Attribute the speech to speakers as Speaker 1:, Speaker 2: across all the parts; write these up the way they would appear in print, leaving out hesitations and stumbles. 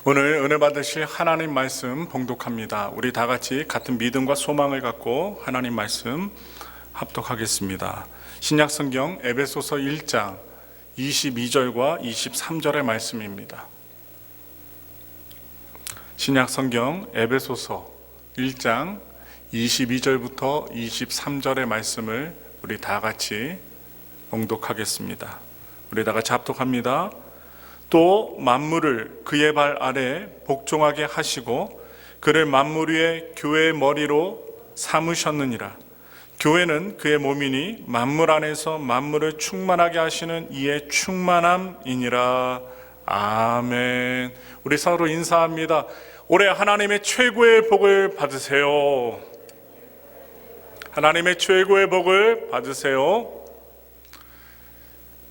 Speaker 1: 오늘 은혜 받으실 하나님 말씀 봉독합니다. 우리 다 같이 같은 믿음과 소망을 갖고 하나님 말씀 합독하겠습니다. 신약 성경 에베소서 1장 22절과 23절의 말씀입니다. 신약 성경 에베소서 1장 22절부터 23절의 말씀을 우리 다 같이 봉독하겠습니다. 우리 다 같이 합독합니다. 또 만물을 그의 발 아래 복종하게 하시고 그를 만물 위에 교회의 머리로 삼으셨느니라. 교회는 그의 몸이니 만물 안에서 만물을 충만하게 하시는 이의 충만함이니라. 아멘. 우리 서로 인사합니다. 올해 하나님의 최고의 복을 받으세요. 하나님의 최고의 복을 받으세요.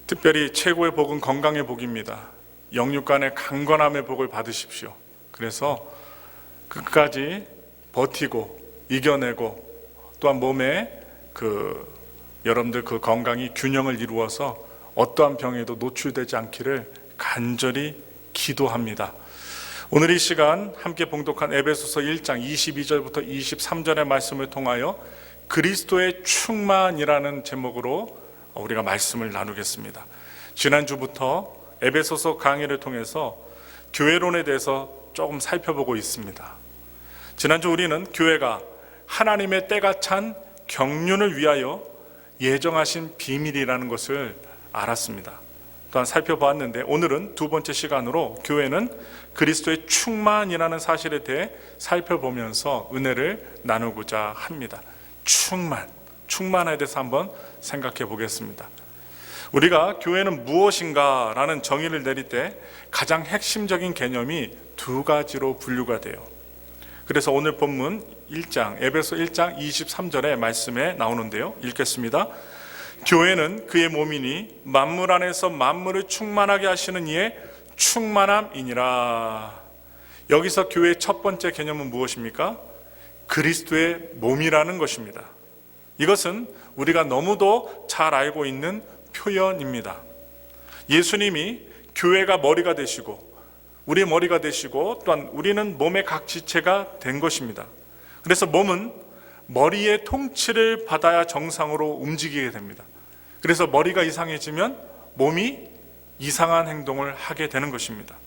Speaker 1: 특별히 최고의 복은 건강의 복입니다. 영육간의 강건함의 복을 받으십시오. 그래서 끝까지 버티고 이겨내고 또한 몸에 여러분들 그 건강이 균형을 이루어서 어떠한 병에도 노출되지 않기를 간절히 기도합니다. 오늘 이 시간 함께 봉독한 에베소서 1장 22절부터 23절의 말씀을 통하여 그리스도의 충만이라는 제목으로 우리가 말씀을 나누겠습니다. 지난주부터 에베소서 강의를 통해서 교회론에 대해서 조금 살펴보고 있습니다. 지난주 우리는 교회가 하나님의 때가 찬 경륜을 위하여 예정하신 비밀이라는 것을 알았습니다. 또한 살펴보았는데 오늘은 두 번째 시간으로 교회는 그리스도의 충만이라는 사실에 대해 살펴보면서 은혜를 나누고자 합니다. 충만에 대해서 한번 생각해 보겠습니다. 우리가 교회는 무엇인가 라는 정의를 내릴 때 가장 핵심적인 개념이 두 가지로 분류가 돼요. 그래서 오늘 본문 1장 에베소 1장 23절의 말씀에 나오는데요, 읽겠습니다. 교회는 그의 몸이니 만물 안에서 만물을 충만하게 하시는 이의 충만함이니라. 여기서 교회의 첫 번째 개념은 무엇입니까? 그리스도의 몸이라는 것입니다. 이것은 우리가 너무도 잘 알고 있는 표현입니다. 예수님이 교회가 머리가 되시고 우리의 머리가 되시고 또한 우리는 몸의 각 지체가 된 것입니다. 그래서 몸은 머리의 통치를 받아야 정상으로 움직이게 됩니다. 그래서 머리가 이상해지면 몸이 이상한 행동을 하게 되는 것입니다.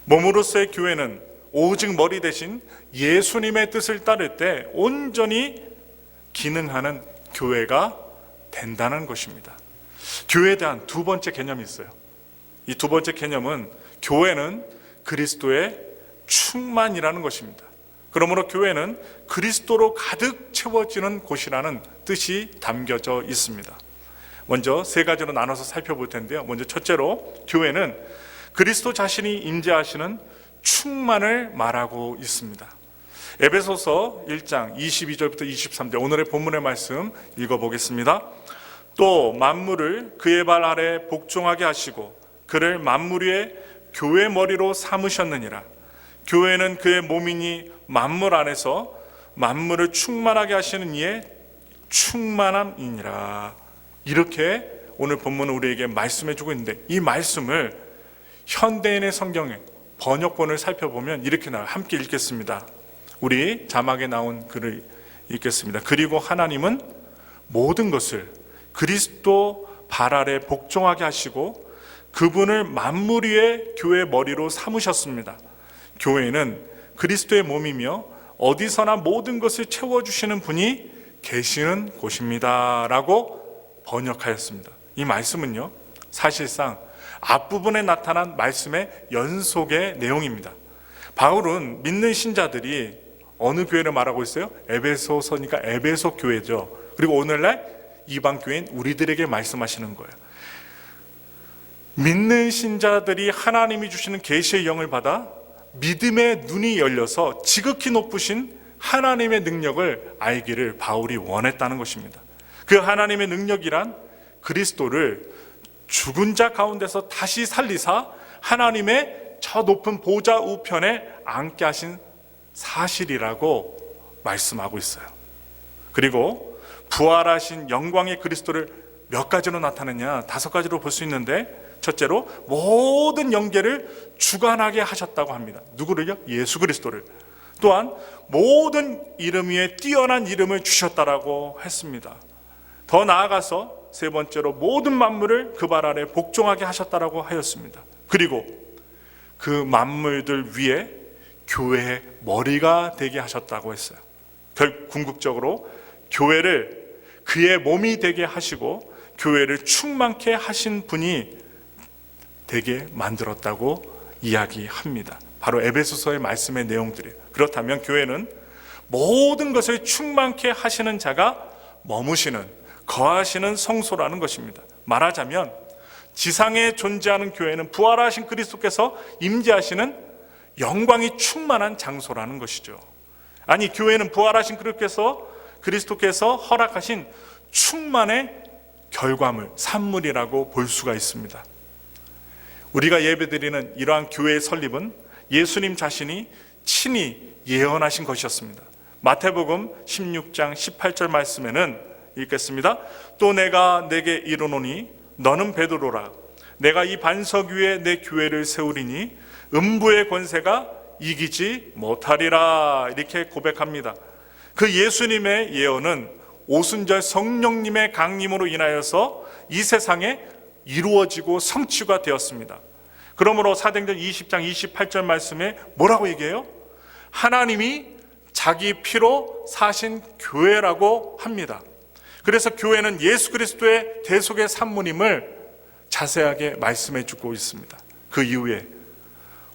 Speaker 1: 몸으로서의 교회는 오직 머리 대신 예수님의 뜻을 따를 때 온전히 기능하는 교회가 된다는 것입니다. 교회에 대한 두 번째 개념이 있어요. 이 두 번째 개념은 교회는 그리스도의 충만이라는 것입니다. 그러므로 교회는 그리스도로 가득 채워지는 곳이라는 뜻이 담겨져 있습니다. 먼저 세 가지로 나눠서 살펴볼 텐데요. 먼저 첫째로 교회는 그리스도 자신이 임재하시는 충만을 말하고 있습니다. 에베소서 1장 22절부터 23절 오늘의 본문의 말씀 읽어보겠습니다. 또 만물을 그의 발 아래 복종하게 하시고 그를 만물 위에 교회 머리로 삼으셨느니라. 교회는 그의 몸이니 만물 안에서 만물을 충만하게 하시는 이의 충만함이니라. 이렇게 오늘 본문은 우리에게 말씀해 주고 있는데 이 말씀을 현대인의 성경의 번역본을 살펴보면 이렇게 나와요. 함께 읽겠습니다. 우리 자막에 나온 글을 읽겠습니다. 그리고 하나님은 모든 것을 그리스도 발 아래 복종하게 하시고 그분을 만물 위에 교회 머리로 삼으셨습니다. 교회는 그리스도의 몸이며 어디서나 모든 것을 채워주시는 분이 계시는 곳입니다 라고 번역하였습니다. 이 말씀은요, 사실상 앞부분에 나타난 말씀의 연속의 내용입니다. 바울은 믿는 신자들이 어느 교회를 말하고 있어요? 에베소서니까 에베소 교회죠. 그리고 오늘날 이방 교회인 우리들에게 말씀하시는 거예요. 믿는 신자들이 하나님이 주시는 계시의 영을 받아 믿음의 눈이 열려서 지극히 높으신 하나님의 능력을 알기를 바울이 원했다는 것입니다. 그 하나님의 능력이란 그리스도를 죽은 자 가운데서 다시 살리사 하나님의 저 높은 보좌 우편에 앉게 하신 사실이라고 말씀하고 있어요. 그리고 부활하신 영광의 그리스도를 몇 가지로 나타내냐? 5가지로 볼 수 있는데 첫째로 모든 영계를 주관하게 하셨다고 합니다. 누구를요? 예수 그리스도를. 또한 모든 이름 위에 뛰어난 이름을 주셨다라고 했습니다. 더 나아가서 세 번째로 모든 만물을 그 발 아래 복종하게 하셨다라고 하였습니다. 그리고 그 만물들 위에 교회의 머리가 되게 하셨다고 했어요. 궁극적으로 교회를 그의 몸이 되게 하시고 교회를 충만케 하신 분이 되게 만들었다고 이야기합니다. 바로 에베소서의 말씀의 내용들이에요. 그렇다면 교회는 모든 것을 충만케 하시는 자가 머무시는, 거하시는 성소라는 것입니다. 말하자면 지상에 존재하는 교회는 부활하신 그리스도께서 임재하시는 영광이 충만한 장소라는 것이죠. 아니, 교회는 부활하신 그리스도께서 허락하신 충만의 결과물, 산물이라고 볼 수가 있습니다. 우리가 예배드리는 이러한 교회의 설립은 예수님 자신이 친히 예언하신 것이었습니다. 마태복음 16장 18절 말씀에는 읽겠습니다. 또 내가 내게 이르노니 너는 베드로라. 내가 이 반석 위에 내 교회를 세우리니 음부의 권세가 이기지 못하리라. 이렇게 고백합니다. 그 예수님의 예언은 오순절 성령님의 강림으로 인하여서 이 세상에 이루어지고 성취가 되었습니다. 그러므로 사도행전 20장 28절 말씀에 뭐라고 얘기해요? 하나님이 자기 피로 사신 교회라고 합니다. 그래서 교회는 예수 그리스도의 대속의 산물임을 자세하게 말씀해 주고 있습니다. 그 이후에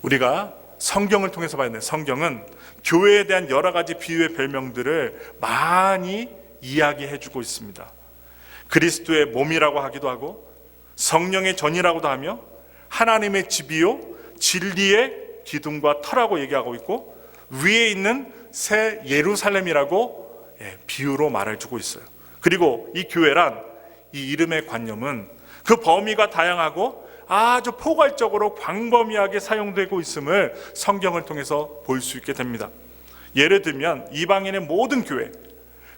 Speaker 1: 우리가 성경을 통해서 봐야 돼요. 성경은 교회에 대한 여러 가지 비유의 별명들을 많이 이야기해 주고 있습니다. 그리스도의 몸이라고 하기도 하고 성령의 전이라고도 하며 하나님의 집이요 진리의 기둥과 터라고 얘기하고 있고 위에 있는 새 예루살렘이라고 비유로 말해주고 있어요. 그리고 이 교회란 이 이름의 관념은 그 범위가 다양하고 아주 포괄적으로 광범위하게 사용되고 있음을 성경을 통해서 볼 수 있게 됩니다. 예를 들면 이방인의 모든 교회,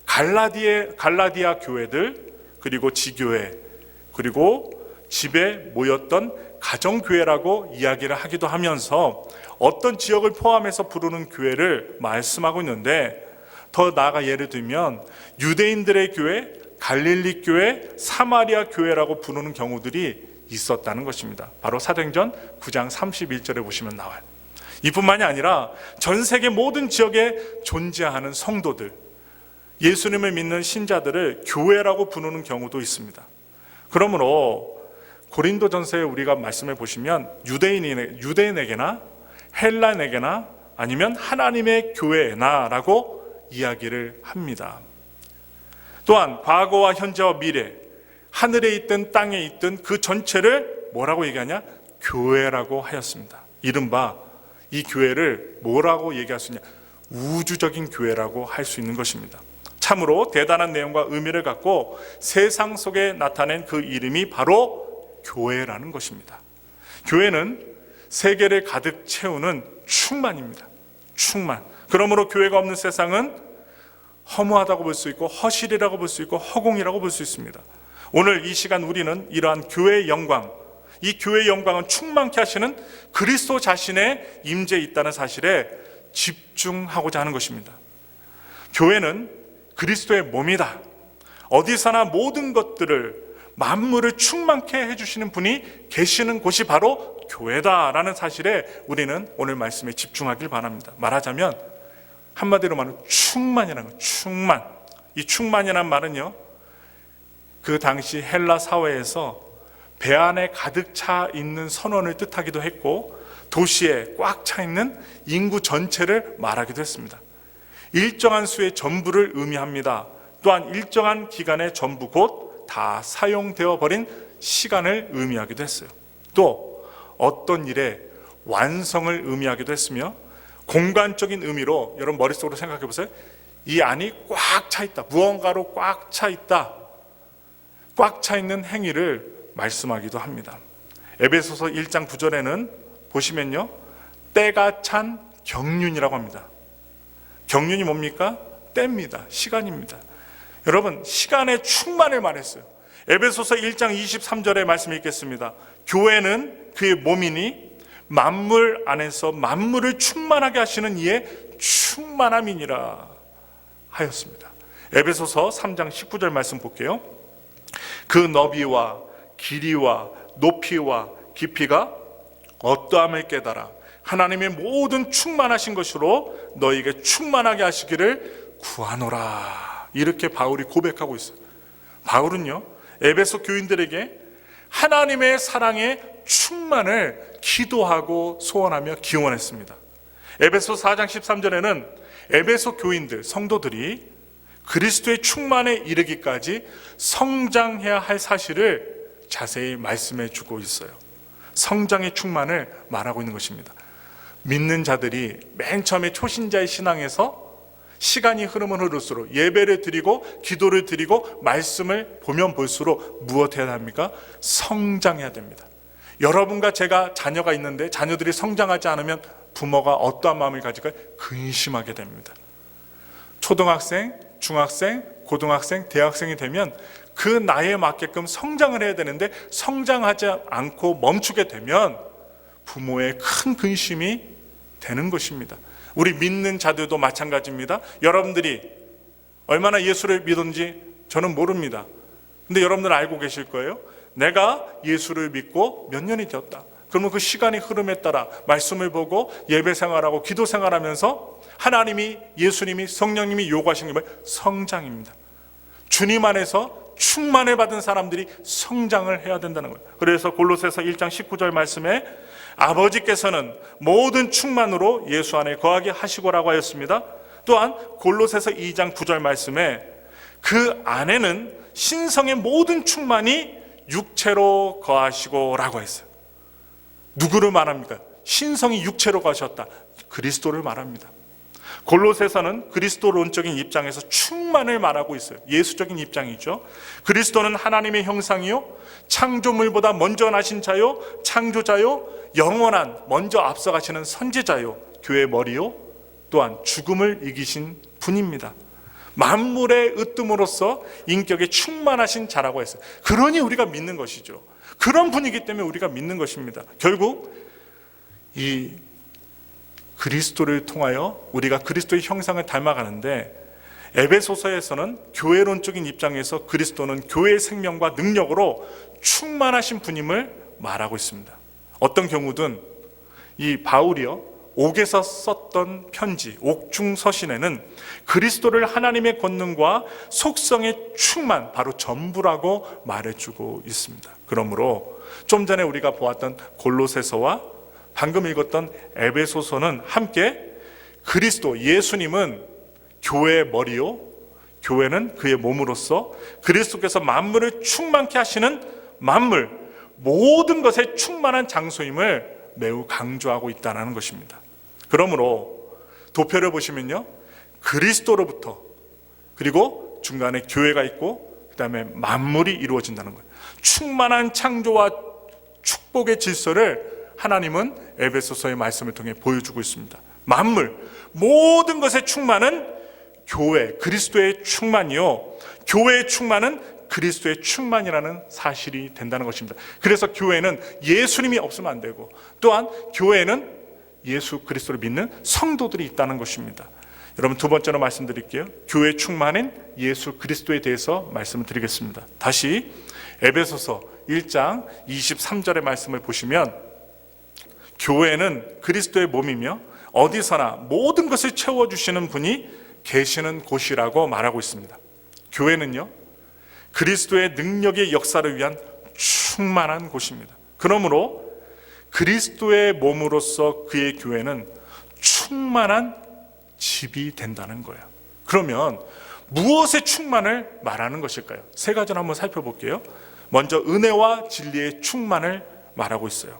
Speaker 1: 갈라디아 교회들, 그리고 지교회, 그리고 집에 모였던 가정교회라고 이야기를 하기도 하면서 어떤 지역을 포함해서 부르는 교회를 말씀하고 있는데, 더 나아가 예를 들면 유대인들의 교회, 갈릴리 교회, 사마리아 교회라고 부르는 경우들이 있었다는 것입니다. 바로 사도행전 9장 31절에 보시면 나와요. 이뿐만이 아니라 전 세계 모든 지역에 존재하는 성도들, 예수님을 믿는 신자들을 교회라고 부르는 경우도 있습니다. 그러므로 고린도전서에 우리가 말씀해 보시면 유대인에게나 헬라인에게나 아니면 하나님의 교회나라고 이야기를 합니다. 또한 과거와 현재와 미래, 하늘에 있든 땅에 있든 그 전체를 뭐라고 얘기하냐? 교회라고 하였습니다. 이른바 이 교회를 뭐라고 얘기할 수 있냐? 우주적인 교회라고 할 수 있는 것입니다. 참으로 대단한 내용과 의미를 갖고 세상 속에 나타낸 그 이름이 바로 교회라는 것입니다. 교회는 세계를 가득 채우는 충만입니다. 충만. 그러므로 교회가 없는 세상은 허무하다고 볼 수 있고 허실이라고 볼 수 있고 허공이라고 볼 수 있습니다. 오늘 이 시간 우리는 이러한 교회의 영광, 이 교회의 영광은 충만케 하시는 그리스도 자신의 임재에 있다는 사실에 집중하고자 하는 것입니다. 교회는 그리스도의 몸이다. 어디서나 모든 것들을, 만물을 충만케 해주시는 분이 계시는 곳이 바로 교회다라는 사실에 우리는 오늘 말씀에 집중하길 바랍니다. 말하자면 한마디로 말하면 충만이라는 것, 충만. 이 충만이라는 말은요, 그 당시 헬라 사회에서 배 안에 가득 차 있는 선원을 뜻하기도 했고 도시에 꽉 차 있는 인구 전체를 말하기도 했습니다. 일정한 수의 전부를 의미합니다. 또한 일정한 기간의 전부 곧 다 사용되어 버린 시간을 의미하기도 했어요. 또 어떤 일의 완성을 의미하기도 했으며 공간적인 의미로 여러분 머릿속으로 생각해 보세요. 이 안이 꽉 차 있다. 무언가로 꽉 차 있다. 꽉 차 있는 행위를 말씀하기도 합니다. 에베소서 1장 9절에는 보시면요, 때가 찬 경륜이라고 합니다. 경륜이 뭡니까? 때입니다. 시간입니다. 여러분, 시간의 충만을 말했어요. 에베소서 1장 23절의 말씀이 있겠습니다. 교회는 그의 몸이니 만물 안에서 만물을 충만하게 하시는 이의 충만함이니라 하였습니다. 에베소서 3장 19절 말씀 볼게요. 그 너비와 길이와 높이와 깊이가 어떠함을 깨달아 하나님의 모든 충만하신 것으로 너에게 충만하게 하시기를 구하노라. 이렇게 바울이 고백하고 있어요. 바울은요, 에베소 교인들에게 하나님의 사랑의 충만을 기도하고 소원하며 기원했습니다. 에베소 4장 13절에는 에베소 교인들, 성도들이 그리스도의 충만에 이르기까지 성장해야 할 사실을 자세히 말씀해 주고 있어요. 성장의 충만을 말하고 있는 것입니다. 믿는 자들이 맨 처음에 초신자의 신앙에서 시간이 흐르면 흐를수록 예배를 드리고 기도를 드리고 말씀을 보면 볼수록 무엇해야 합니까? 성장해야 됩니다. 여러분과 제가 자녀가 있는데 자녀들이 성장하지 않으면 부모가 어떠한 마음을 가질까요? 근심하게 됩니다. 초등학생, 중학생, 고등학생, 대학생이 되면 그 나이에 맞게끔 성장을 해야 되는데 성장하지 않고 멈추게 되면 부모의 큰 근심이 되는 것입니다. 우리 믿는 자들도 마찬가지입니다. 여러분들이 얼마나 예수를 믿었는지 저는 모릅니다. 근데 여러분들 알고 계실 거예요. 내가 예수를 믿고 몇 년이 되었다. 그러면 그 시간이 흐름에 따라 말씀을 보고 예배 생활하고 기도 생활하면서 하나님이, 예수님이, 성령님이 요구하시는 게 성장입니다. 주님 안에서 충만을 받은 사람들이 성장을 해야 된다는 거예요. 그래서 골로새서 1장 19절 말씀에 아버지께서는 모든 충만으로 예수 안에 거하게 하시고라고 하였습니다. 또한 골로새서 2장 9절 말씀에 그 안에는 신성의 모든 충만이 육체로 거하시고라고 했어요. 누구를 말합니까? 신성이 육체로 거하셨다. 그리스도를 말합니다. 골로새서는 그리스도론적인 입장에서 충만을 말하고 있어요. 예수적인 입장이죠. 그리스도는 하나님의 형상이요, 창조물보다 먼저 나신 자요, 창조자요, 영원한 먼저 앞서가시는 선지자요, 교회의 머리요, 또한 죽음을 이기신 분입니다. 만물의 으뜸으로서 인격에 충만하신 자라고 했어요. 그러니 우리가 믿는 것이죠. 그런 분이기 때문에 우리가 믿는 것입니다. 결국 이 그리스도를 통하여 우리가 그리스도의 형상을 닮아가는데, 에베소서에서는 교회론적인 입장에서 그리스도는 교회의 생명과 능력으로 충만하신 분임을 말하고 있습니다. 어떤 경우든 이 바울이요, 옥에서 썼던 편지, 옥중서신에는 그리스도를 하나님의 권능과 속성의 충만, 바로 전부라고 말해주고 있습니다. 그러므로 좀 전에 우리가 보았던 골로새서와 방금 읽었던 에베소서는 함께 그리스도, 예수님은 교회의 머리요, 교회는 그의 몸으로서 그리스도께서 만물을 충만케 하시는 만물, 모든 것에 충만한 장소임을 매우 강조하고 있다는 것입니다. 그러므로 도표를 보시면요, 그리스도로부터, 그리고 중간에 교회가 있고 그 다음에 만물이 이루어진다는 거예요. 충만한 창조와 축복의 질서를 하나님은 에베소서의 말씀을 통해 보여주고 있습니다. 만물, 모든 것의 충만은 교회, 그리스도의 충만이요, 교회의 충만은 그리스도의 충만이라는 사실이 된다는 것입니다. 그래서 교회는 예수님이 없으면 안 되고, 또한 교회는 예수 그리스도를 믿는 성도들이 있다는 것입니다. 여러분, 두 번째로 말씀드릴게요. 교회 충만인 예수 그리스도에 대해서 말씀을 드리겠습니다. 다시 에베소서 1장 23절의 말씀을 보시면, 교회는 그리스도의 몸이며 어디서나 모든 것을 채워주시는 분이 계시는 곳이라고 말하고 있습니다. 교회는요, 그리스도의 능력의 역사를 위한 충만한 곳입니다. 그러므로 그리스도의 몸으로서 그의 교회는 충만한 집이 된다는 거예요. 그러면 무엇의 충만을 말하는 것일까요? 세 가지를 한번 살펴볼게요. 먼저 은혜와 진리의 충만을 말하고 있어요.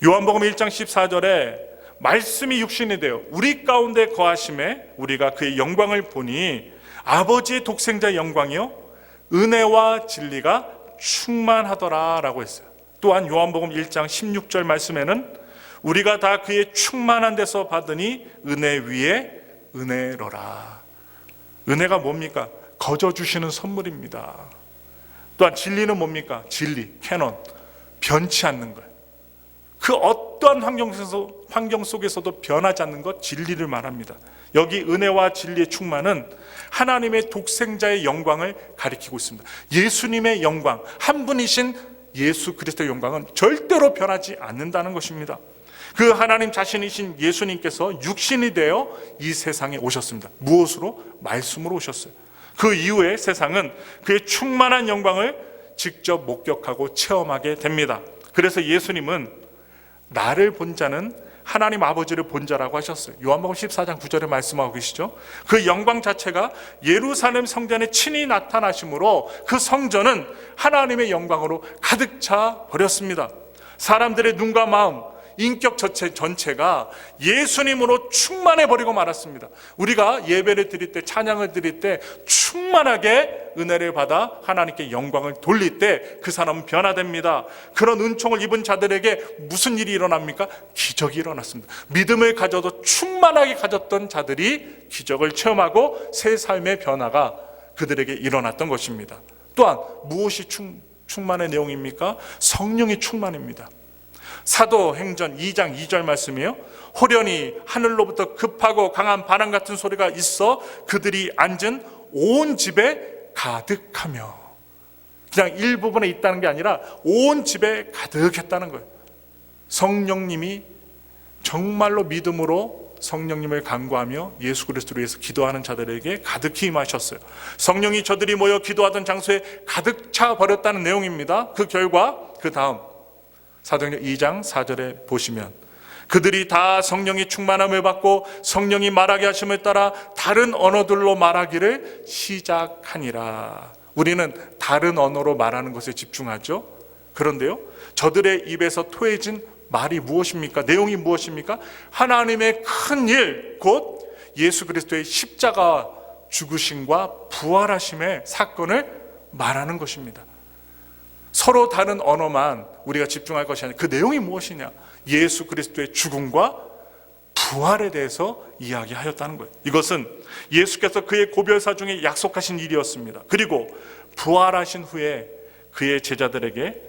Speaker 1: 요한복음 1장 14절에 말씀이 육신이 되어 우리 가운데 거하심에 우리가 그의 영광을 보니 아버지의 독생자의 영광이요 은혜와 진리가 충만하더라 라고 했어요. 또한 요한복음 1장 16절 말씀에는 우리가 다 그의 충만한 데서 받으니 은혜 위에 은혜로라. 은혜가 뭡니까? 거저 주시는 선물입니다. 또한 진리는 뭡니까? 진리, 캐논, 변치 않는 것. 그 어떠한 환경 속에서도 변하지 않는 것, 진리를 말합니다. 여기 은혜와 진리의 충만은 하나님의 독생자의 영광을 가리키고 있습니다. 예수님의 영광, 한 분이신 예수 그리스도의 영광은 절대로 변하지 않는다는 것입니다. 그 하나님 자신이신 예수님께서 육신이 되어 이 세상에 오셨습니다. 무엇으로? 말씀으로 오셨어요. 그 이후에 세상은 그의 충만한 영광을 직접 목격하고 체험하게 됩니다. 그래서 예수님은 나를 본 자는 하나님 아버지를 본 자라고 하셨어요. 요한복음 14장 9절에 말씀하고 계시죠. 그 영광 자체가 예루살렘 성전에 친히 나타나심으로 그 성전은 하나님의 영광으로 가득 차 버렸습니다. 사람들의 눈과 마음, 인격 전체가 예수님으로 충만해 버리고 말았습니다. 우리가 예배를 드릴 때, 찬양을 드릴 때 충만하게 은혜를 받아 하나님께 영광을 돌릴 때 그 사람은 변화됩니다. 그런 은총을 입은 자들에게 무슨 일이 일어납니까? 기적이 일어났습니다. 믿음을 가져도 충만하게 가졌던 자들이 기적을 체험하고 새 삶의 변화가 그들에게 일어났던 것입니다. 또한 무엇이 충만의 내용입니까? 성령의 충만입니다. 사도행전 2장 2절 말씀이에요. 호련히 하늘로부터 급하고 강한 바람 같은 소리가 있어 그들이 앉은 온 집에 가득하며, 그냥 일부분에 있다는 게 아니라 온 집에 가득했다는 거예요. 성령님이 정말로 믿음으로 성령님을 간구하며 예수 그리스도를 위해서 기도하는 자들에게 가득히 임하셨어요. 성령이 저들이 모여 기도하던 장소에 가득 차 버렸다는 내용입니다. 그 결과 그 다음 사도행전 2장 4절에 보시면 그들이 다 성령이 충만함을 받고 성령이 말하게 하심을 따라 다른 언어들로 말하기를 시작하니라. 우리는 다른 언어로 말하는 것에 집중하죠. 그런데요, 저들의 입에서 토해진 말이 무엇입니까? 내용이 무엇입니까? 하나님의 큰 일, 곧 예수 그리스도의 십자가 죽으심과 부활하심의 사건을 말하는 것입니다. 서로 다른 언어만 우리가 집중할 것이 아니라 그 내용이 무엇이냐? 예수 그리스도의 죽음과 부활에 대해서 이야기하였다는 거예요. 이것은 예수께서 그의 고별사 중에 약속하신 일이었습니다. 그리고 부활하신 후에 그의 제자들에게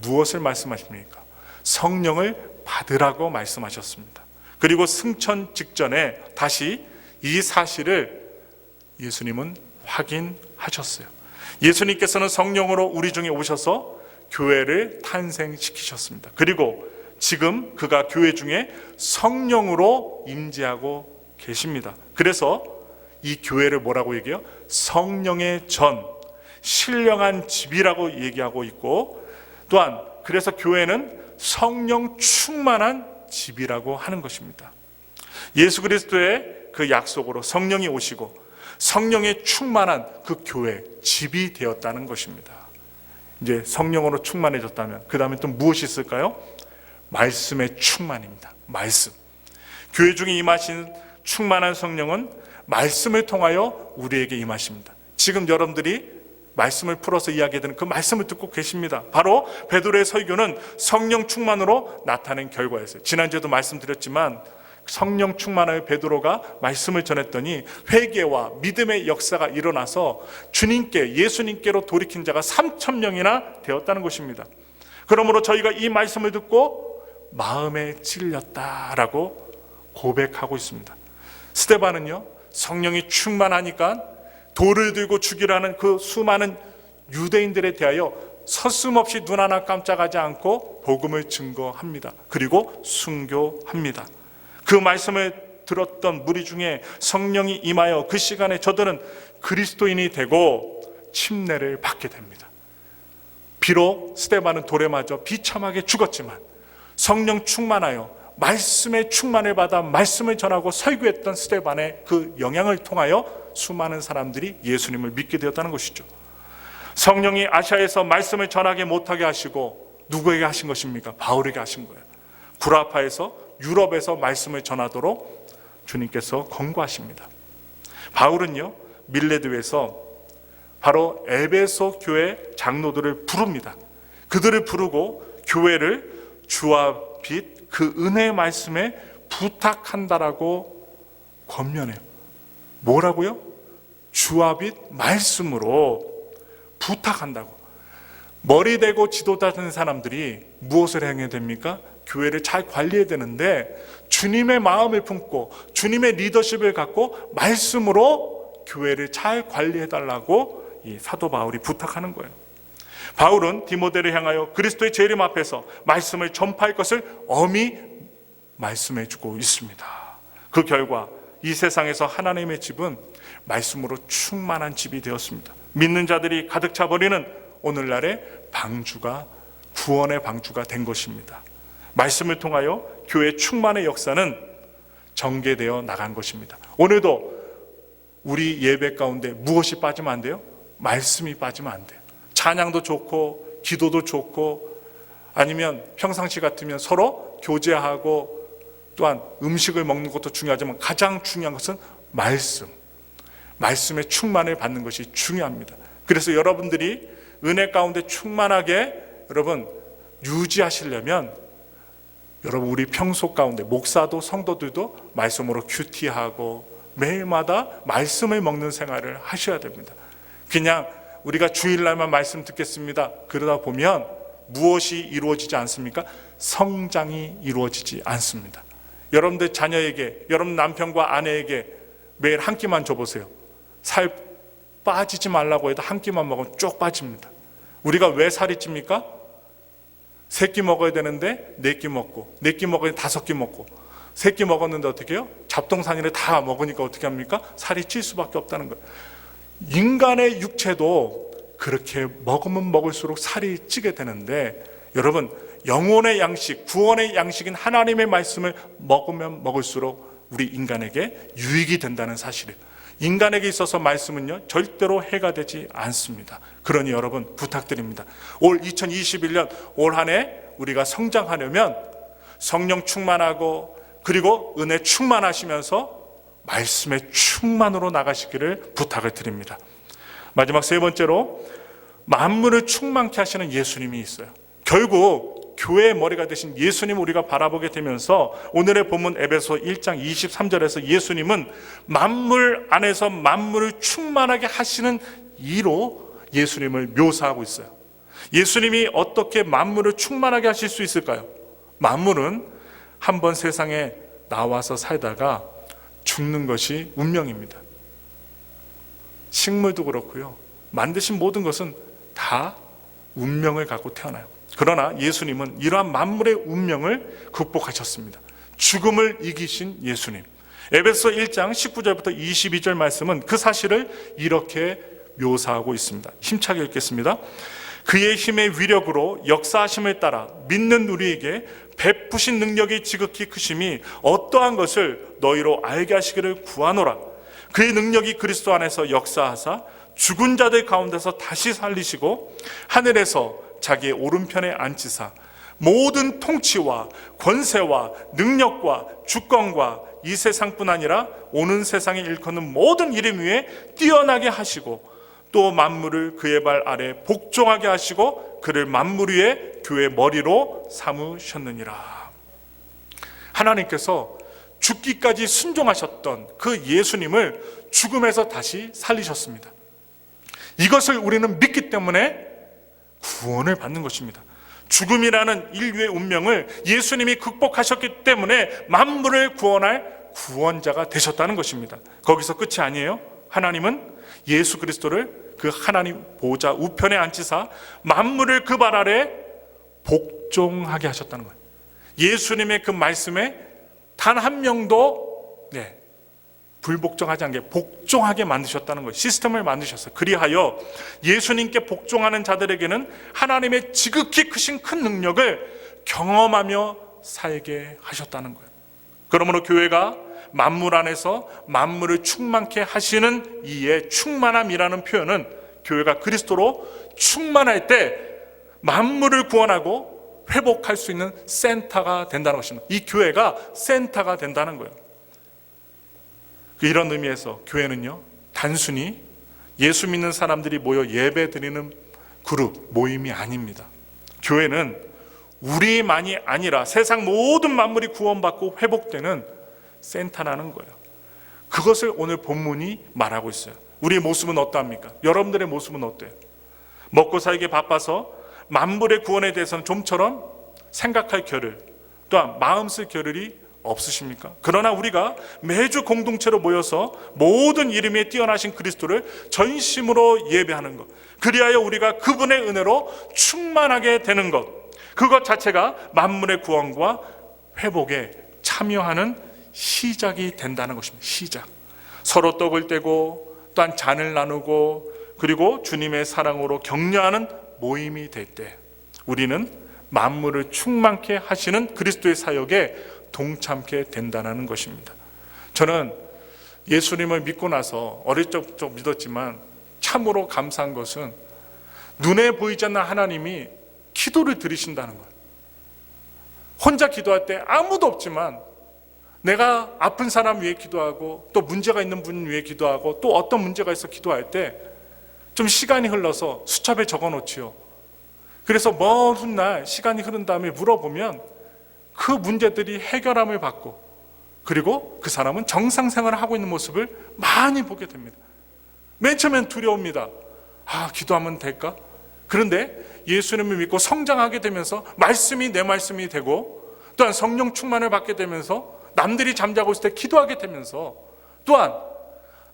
Speaker 1: 무엇을 말씀하십니까? 성령을 받으라고 말씀하셨습니다. 그리고 승천 직전에 다시 이 사실을 예수님은 확인하셨어요. 예수님께서는 성령으로 우리 중에 오셔서 교회를 탄생시키셨습니다. 그리고 지금 그가 교회 중에 성령으로 임재하고 계십니다. 그래서 이 교회를 뭐라고 얘기해요? 성령의 전, 신령한 집이라고 얘기하고 있고, 또한 그래서 교회는 성령 충만한 집이라고 하는 것입니다. 예수 그리스도의 그 약속으로 성령이 오시고 성령의 충만한 그 교회, 집이 되었다는 것입니다. 이제 성령으로 충만해졌다면 그 다음에 또 무엇이 있을까요? 말씀의 충만입니다. 말씀. 교회 중에 임하신 충만한 성령은 말씀을 통하여 우리에게 임하십니다. 지금 여러분들이 말씀을 풀어서 이야기하는 그 말씀을 듣고 계십니다. 바로 베드로의 설교는 성령 충만으로 나타낸 결과였어요. 지난주에도 말씀드렸지만 성령 충만하여 베드로가 말씀을 전했더니 회개와 믿음의 역사가 일어나서 주님께, 예수님께로 돌이킨 자가 3,000명이나 되었다는 것입니다. 그러므로 저희가 이 말씀을 듣고 마음에 찔렸다라고 고백하고 있습니다. 스데반은요, 성령이 충만하니까 돌을 들고 죽이라는 그 수많은 유대인들에 대하여 서슴없이 눈 하나 깜짝하지 않고 복음을 증거합니다. 그리고 순교합니다. 그 말씀을 들었던 무리 중에 성령이 임하여 그 시간에 저들은 그리스도인이 되고 침례를 받게 됩니다. 비록 스데반은 돌에 맞아 비참하게 죽었지만 성령 충만하여 말씀의 충만을 받아 말씀을 전하고 설교했던 스데반의 그 영향을 통하여 수많은 사람들이 예수님을 믿게 되었다는 것이죠. 성령이 아시아에서 말씀을 전하게 못하게 하시고 누구에게 하신 것입니까? 바울에게 하신 거예요. 구라파에서, 유럽에서 말씀을 전하도록 주님께서 권고하십니다. 바울은요, 밀레드에서 바로 에베소 교회 장로들을 부릅니다. 그들을 부르고 교회를 주와 빛 그 은혜의 말씀에 부탁한다라고 권면해요. 뭐라고요? 주와 빛 말씀으로 부탁한다고. 머리 대고 지도자 된 사람들이 무엇을 행해야 됩니까? 교회를 잘 관리해야 되는데 주님의 마음을 품고 주님의 리더십을 갖고 말씀으로 교회를 잘 관리해달라고 이 사도 바울이 부탁하는 거예요. 바울은 디모데를 향하여 그리스도의 재림 앞에서 말씀을 전파할 것을 엄히 말씀해주고 있습니다. 그 결과 이 세상에서 하나님의 집은 말씀으로 충만한 집이 되었습니다. 믿는 자들이 가득 차버리는 오늘날의 방주가 구원의 방주가 된 것입니다. 말씀을 통하여 교회 충만의 역사는 전개되어 나간 것입니다. 오늘도 우리 예배 가운데 무엇이 빠지면 안 돼요? 말씀이 빠지면 안 돼요. 찬양도 좋고 기도도 좋고 아니면 평상시 같으면 서로 교제하고 또한 음식을 먹는 것도 중요하지만 가장 중요한 것은 말씀의 충만을 받는 것이 중요합니다. 그래서 여러분들이 은혜 가운데 충만하게 여러분 유지하시려면 여러분 우리 평소 가운데 목사도 성도들도 말씀으로 큐티하고 매일마다 말씀을 먹는 생활을 하셔야 됩니다. 그냥 우리가 주일날만 말씀 듣겠습니다. 그러다 보면 무엇이 이루어지지 않습니까? 성장이 이루어지지 않습니다. 여러분들 자녀에게, 여러분 남편과 아내에게 매일 한 끼만 줘보세요. 살 빠지지 말라고 해도 한 끼만 먹으면 쭉 빠집니다. 우리가 왜 살이 찝니까? 3끼 먹어야 되는데 4끼 먹고, 4끼 먹어야 5끼 먹고, 3끼 먹었는데 어떻게 해요? 잡동사니를 다 먹으니까 어떻게 합니까? 살이 찔 수밖에 없다는 거예요. 인간의 육체도 그렇게 먹으면 먹을수록 살이 찌게 되는데 여러분 영혼의 양식, 구원의 양식인 하나님의 말씀을 먹으면 먹을수록 우리 인간에게 유익이 된다는 사실이에요. 인간에게 있어서 말씀은요 절대로 해가 되지 않습니다. 그러니 여러분 부탁드립니다. 올 2021년 올 한 해 우리가 성장하려면 성령 충만하고 그리고 은혜 충만하시면서 말씀의 충만으로 나가시기를 부탁을 드립니다. 마지막 3번째로 만물을 충만케 하시는 예수님이 있어요. 결국 교회의 머리가 되신 예수님을 우리가 바라보게 되면서 오늘의 본문 에베소 1장 23절에서 예수님은 만물 안에서 만물을 충만하게 하시는 이로 예수님을 묘사하고 있어요. 예수님이 어떻게 만물을 충만하게 하실 수 있을까요? 만물은 한번 세상에 나와서 살다가 죽는 것이 운명입니다. 식물도 그렇고요. 만드신 모든 것은 다 운명을 갖고 태어나요. 그러나 예수님은 이러한 만물의 운명을 극복하셨습니다. 죽음을 이기신 예수님. 에베소 1장 19절부터 22절 말씀은 그 사실을 이렇게 묘사하고 있습니다. 힘차게 읽겠습니다. 그의 힘의 위력으로 역사하심을 따라 믿는 우리에게 베푸신 능력이 지극히 크심이 어떠한 것을 너희로 알게 하시기를 구하노라. 그의 능력이 그리스도 안에서 역사하사 죽은 자들 가운데서 다시 살리시고 하늘에서 자기의 오른편에 앉히사 모든 통치와 권세와 능력과 주권과 이 세상뿐 아니라 오는 세상에 일컫는 모든 이름 위에 뛰어나게 하시고 또 만물을 그의 발 아래 복종하게 하시고 그를 만물 위에 교회의 머리로 삼으셨느니라. 하나님께서 죽기까지 순종하셨던 그 예수님을 죽음에서 다시 살리셨습니다. 이것을 우리는 믿기 때문에 구원을 받는 것입니다. 죽음이라는 인류의 운명을 예수님이 극복하셨기 때문에 만물을 구원할 구원자가 되셨다는 것입니다. 거기서 끝이 아니에요. 하나님은 예수 그리스도를 그 하나님 보좌 우편에 앉히사 만물을 그 발 아래 복종하게 하셨다는 거예요. 예수님의 그 말씀에 단 한 명도 불복종하지 않게 복종하게 만드셨다는 거예요. 시스템을 만드셨어요. 그리하여 예수님께 복종하는 자들에게는 하나님의 지극히 크신 큰 능력을 경험하며 살게 하셨다는 거예요. 그러므로 교회가 만물 안에서 만물을 충만케 하시는 이의 충만함이라는 표현은 교회가 그리스도로 충만할 때 만물을 구원하고 회복할 수 있는 센터가 된다는 것입니다. 이 교회가 센터가 된다는 거예요. 이런 의미에서 교회는요 단순히 예수 믿는 사람들이 모여 예배 드리는 그룹 모임이 아닙니다. 교회는 우리만이 아니라 세상 모든 만물이 구원받고 회복되는 센터라는 거예요. 그것을 오늘 본문이 말하고 있어요. 우리의 모습은 어떠합니까? 여러분들의 모습은 어때요? 먹고 살기 바빠서 만물의 구원에 대해서는 좀처럼 생각할 겨를, 또한 마음 쓸 겨를이 없으십니까? 그러나 우리가 매주 공동체로 모여서 모든 이름에 뛰어나신 그리스도를 전심으로 예배하는 것, 그리하여 우리가 그분의 은혜로 충만하게 되는 것, 그것 자체가 만물의 구원과 회복에 참여하는 시작이 된다는 것입니다. 시작. 서로 떡을 떼고 또한 잔을 나누고 그리고 주님의 사랑으로 격려하는 모임이 될 때 우리는 만물을 충만케 하시는 그리스도의 사역에 동참케 된다는 것입니다. 저는 예수님을 믿고 나서 어릴 적 믿었지만 참으로 감사한 것은 눈에 보이지 않는 하나님이 기도를 들으신다는 거예요. 혼자 기도할 때 아무도 없지만 내가 아픈 사람 위해 기도하고 또 문제가 있는 분 위해 기도하고 또 어떤 문제가 있어 기도할 때 좀 시간이 흘러서 수첩에 적어 놓지요. 그래서 먼 훗날 시간이 흐른 다음에 물어보면 그 문제들이 해결함을 받고 그리고 그 사람은 정상생활을 하고 있는 모습을 많이 보게 됩니다. 맨 처음엔 두려웁니다. 기도하면 될까? 그런데 예수님을 믿고 성장하게 되면서 말씀이 내 말씀이 되고 또한 성령 충만을 받게 되면서 남들이 잠자고 있을 때 기도하게 되면서 또한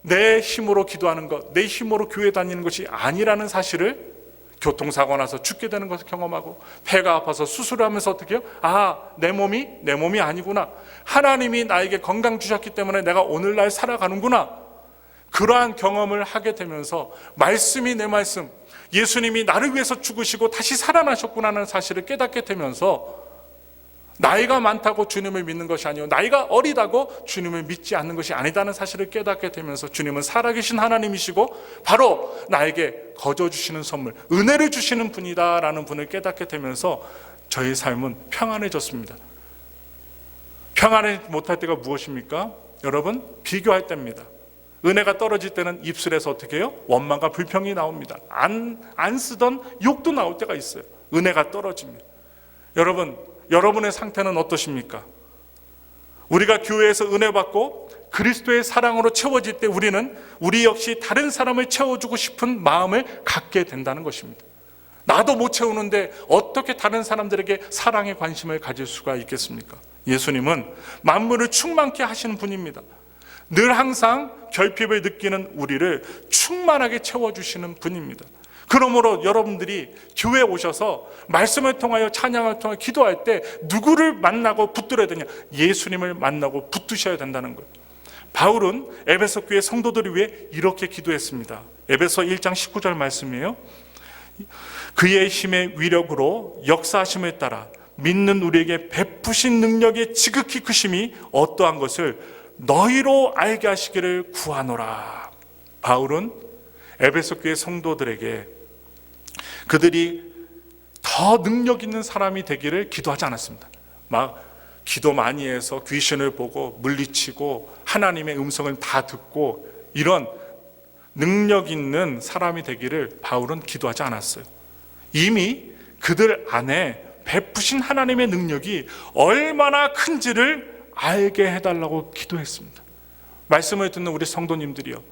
Speaker 1: 내 힘으로 기도하는 것, 내 힘으로 교회 다니는 것이 아니라는 사실을 교통사고 나서 죽게 되는 것을 경험하고 배가 아파서 수술을 하면서 어떻게 해요? 내 몸이 아니구나. 하나님이 나에게 건강 주셨기 때문에 내가 오늘날 살아가는구나. 그러한 경험을 하게 되면서 말씀이 내 말씀, 예수님이 나를 위해서 죽으시고 다시 살아나셨구나 하는 사실을 깨닫게 되면서 나이가 많다고 주님을 믿는 것이 아니요 나이가 어리다고 주님을 믿지 않는 것이 아니다는 사실을 깨닫게 되면서 주님은 살아계신 하나님이시고 바로 나에게 거저 주시는 선물, 은혜를 주시는 분이다라는 분을 깨닫게 되면서 저의 삶은 평안해졌습니다. 평안해 못할 때가 무엇입니까? 여러분, 비교할 때입니다. 은혜가 떨어질 때는 입술에서 어떻게 해요? 원망과 불평이 나옵니다. 안 쓰던 욕도 나올 때가 있어요. 은혜가 떨어지면. 여러분의 상태는 어떠십니까? 우리가 교회에서 은혜 받고 그리스도의 사랑으로 채워질 때 우리 역시 다른 사람을 채워주고 싶은 마음을 갖게 된다는 것입니다. 나도 못 채우는데 어떻게 다른 사람들에게 사랑의 관심을 가질 수가 있겠습니까? 예수님은 만물을 충만케 하시는 분입니다. 늘 항상 결핍을 느끼는 우리를 충만하게 채워주시는 분입니다. 그러므로 여러분들이 교회에 오셔서 말씀을 통하여 찬양을 통하여 기도할 때 누구를 만나고 붙들어야 되냐? 예수님을 만나고 붙드셔야 된다는 거예요. 바울은 에베소 교회 성도들을 위해 이렇게 기도했습니다. 에베소 1장 19절 말씀이에요. 그의 힘의 위력으로 역사하심을 따라 믿는 우리에게 베푸신 능력의 지극히 크심이 어떠한 것을 너희로 알게 하시기를 구하노라. 바울은 에베소 교회 성도들에게 그들이 더 능력 있는 사람이 되기를 기도하지 않았습니다. 막 기도 많이 해서 귀신을 보고 물리치고 하나님의 음성을 다 듣고 이런 능력 있는 사람이 되기를 바울은 기도하지 않았어요. 이미 그들 안에 베푸신 하나님의 능력이 얼마나 큰지를 알게 해달라고 기도했습니다. 말씀을 듣는 우리 성도님들이요,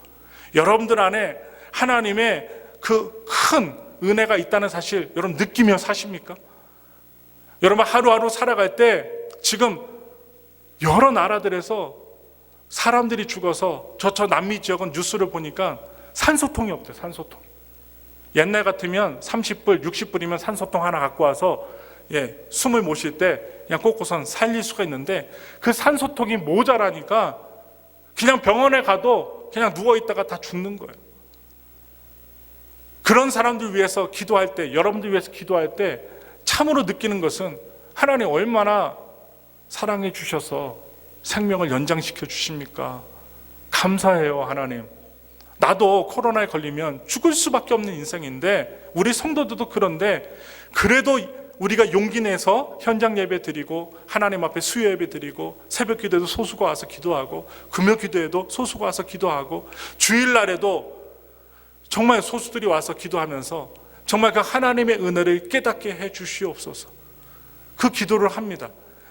Speaker 1: 여러분들 안에 하나님의 그 큰 은혜가 있다는 사실 여러분 느끼며 사십니까? 여러분 하루하루 살아갈 때 지금 여러 나라들에서 사람들이 죽어서 저 남미 지역은 뉴스를 보니까 산소통이 없대요. 산소통. 옛날 같으면 30불 60불이면 산소통 하나 갖고 와서 숨을 못 쉴 때 그냥 꽂고선 살릴 수가 있는데 그 산소통이 모자라니까 그냥 병원에 가도 그냥 누워있다가 다 죽는 거예요. 그런 사람들 위해서 기도할 때, 여러분들 위해서 기도할 때 참으로 느끼는 것은 하나님 얼마나 사랑해 주셔서 생명을 연장시켜 주십니까? 감사해요. 하나님, 나도 코로나에 걸리면 죽을 수밖에 없는 인생인데 우리 성도들도 그런데 그래도 우리가 용기 내서 현장 예배 드리고 하나님 앞에 수요 예배 드리고 새벽 기도에도 소수가 와서 기도하고 금요 기도에도 소수가 와서 기도하고 주일날에도 정말 소수들이 와서 기도하면서 정말 그 하나님의 은혜를 깨닫게 해 주시옵소서. 그 기도를 합니다.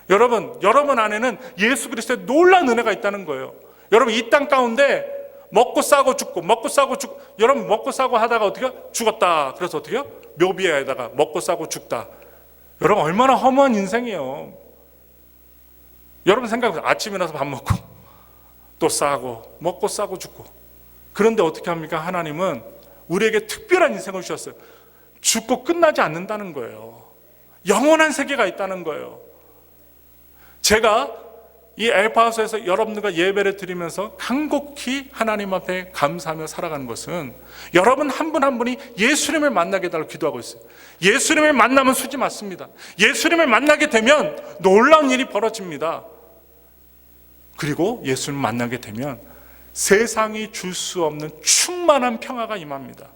Speaker 1: 여러분 안에는 예수 그리스도의 놀라운 은혜가 있다는 거예요. 여러분 이 땅 가운데 먹고 싸고 죽고 먹고 싸고 죽고. 여러분 먹고 싸고 하다가 어떻게 죽었다. 그래서 어떻게 묘비에다가 먹고 싸고 죽다. 여러분 얼마나 허무한 인생이에요. 여러분 생각해보세요. 아침에 일어나서 밥 먹고 또 싸고 먹고 싸고 죽고. 그런데 어떻게 합니까? 하나님은 우리에게 특별한 인생을 주셨어요. 죽고 끝나지 않는다는 거예요. 영원한 세계가 있다는 거예요. 제가 이 엘파소에서 여러분들과 예배를 드리면서 간곡히 하나님 앞에 감사하며 살아가는 것은 여러분 한 분 한 분이 예수님을 만나게 해달라고 기도하고 있어요. 예수님을 만나면 수지 맞습니다. 예수님을 만나게 되면 놀라운 일이 벌어집니다. 그리고 예수님을 만나게 되면 세상이 줄 수 없는 충만한 평화가 임합니다.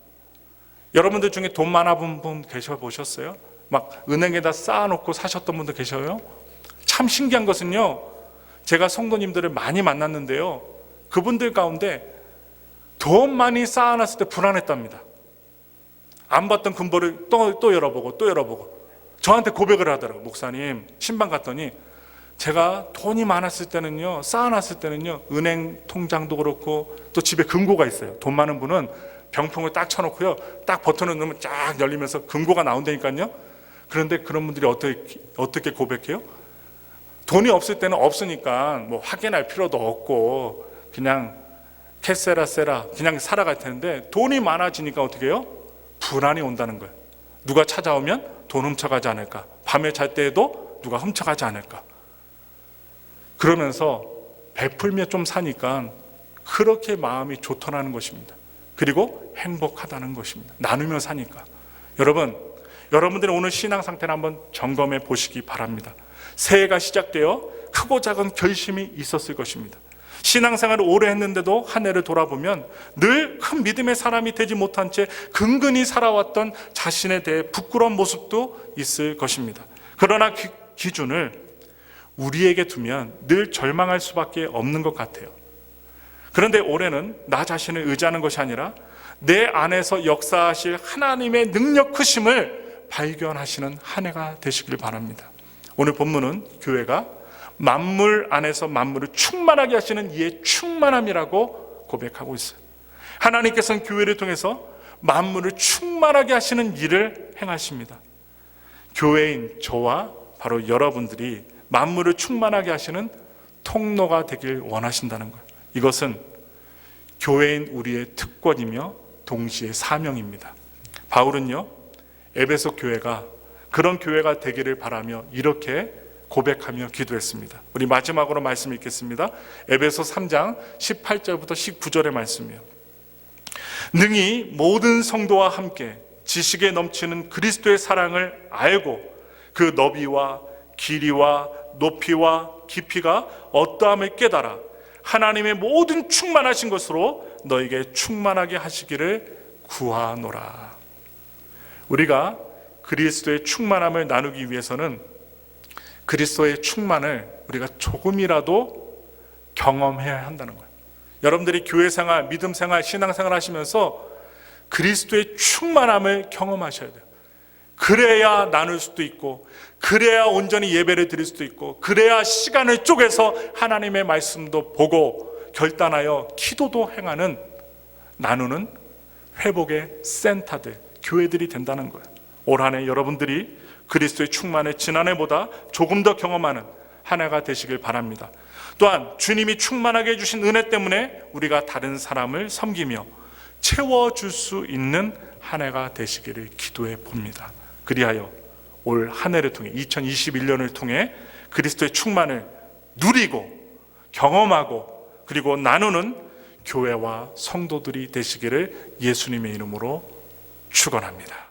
Speaker 1: 여러분들 중에 돈 많아본 분 계셔보셨어요? 막 은행에다 쌓아놓고 사셨던 분들 계셔요? 참 신기한 것은요, 제가 성도님들을 많이 만났는데요, 그분들 가운데 돈 많이 쌓아놨을 때 불안했답니다. 안 받던 금보를 또 열어보고 또 열어보고 저한테 고백을 하더라고요. 목사님, 신방 갔더니 제가 돈이 많았을 때는요, 쌓아놨을 때는요, 은행 통장도 그렇고 또 집에 금고가 있어요. 돈 많은 분은 병풍을 딱 쳐놓고요, 딱 버튼을 누르면 쫙 열리면서 금고가 나온다니까요. 그런데 그런 분들이 어떻게 고백해요? 돈이 없을 때는 없으니까 뭐 확인할 필요도 없고 그냥 캐세라 세라 그냥 살아갈 텐데, 돈이 많아지니까 어떻게 해요? 불안이 온다는 거예요. 누가 찾아오면 돈 훔쳐가지 않을까, 밤에 잘 때에도 누가 훔쳐가지 않을까. 그러면서 베풀며 좀 사니까 그렇게 마음이 좋더라는 것입니다. 그리고 행복하다는 것입니다. 나누며 사니까. 여러분들의 오늘 신앙 상태를 한번 점검해 보시기 바랍니다. 새해가 시작되어 크고 작은 결심이 있었을 것입니다. 신앙생활을 오래 했는데도 한 해를 돌아보면 늘 큰 믿음의 사람이 되지 못한 채 근근히 살아왔던 자신에 대해 부끄러운 모습도 있을 것입니다. 그러나 기준을 우리에게 두면 늘 절망할 수밖에 없는 것 같아요. 그런데 올해는 나 자신을 의지하는 것이 아니라 내 안에서 역사하실 하나님의 능력 크심을 발견하시는 한 해가 되시길 바랍니다. 오늘 본문은 교회가 만물 안에서 만물을 충만하게 하시는 이의 충만함이라고 고백하고 있어요. 하나님께서는 교회를 통해서 만물을 충만하게 하시는 일을 행하십니다. 교회인 저와 바로 여러분들이 만물을 충만하게 하시는 통로가 되길 원하신다는 거예요. 이것은 교회인 우리의 특권이며 동시에 사명입니다. 바울은요, 에베소 교회가 그런 교회가 되기를 바라며 이렇게 고백하며 기도했습니다. 우리 마지막으로 말씀 읽겠습니다. 에베소 3장 18절부터 19절의 말씀이요. 능히 모든 성도와 함께 지식에 넘치는 그리스도의 사랑을 알고 그 너비와 길이와 높이와 깊이가 어떠함을 깨달아 하나님의 모든 충만하신 것으로 너에게 충만하게 하시기를 구하노라. 우리가 그리스도의 충만함을 나누기 위해서는 그리스도의 충만을 우리가 조금이라도 경험해야 한다는 거예요. 여러분들이 교회 생활, 믿음 생활, 신앙 생활 하시면서 그리스도의 충만함을 경험하셔야 돼요. 그래야 나눌 수도 있고, 그래야 온전히 예배를 드릴 수도 있고, 그래야 시간을 쪼개서 하나님의 말씀도 보고 결단하여 기도도 행하는, 나누는 회복의 센터들, 교회들이 된다는 거예요. 올 한 해 여러분들이 그리스도의 충만을 지난해보다 조금 더 경험하는 한 해가 되시길 바랍니다. 또한 주님이 충만하게 해주신 은혜 때문에 우리가 다른 사람을 섬기며 채워줄 수 있는 한 해가 되시기를 기도해 봅니다. 그리하여 올 한 해를 통해 2021년을 통해 그리스도의 충만을 누리고 경험하고 그리고 나누는 교회와 성도들이 되시기를 예수님의 이름으로 축원합니다.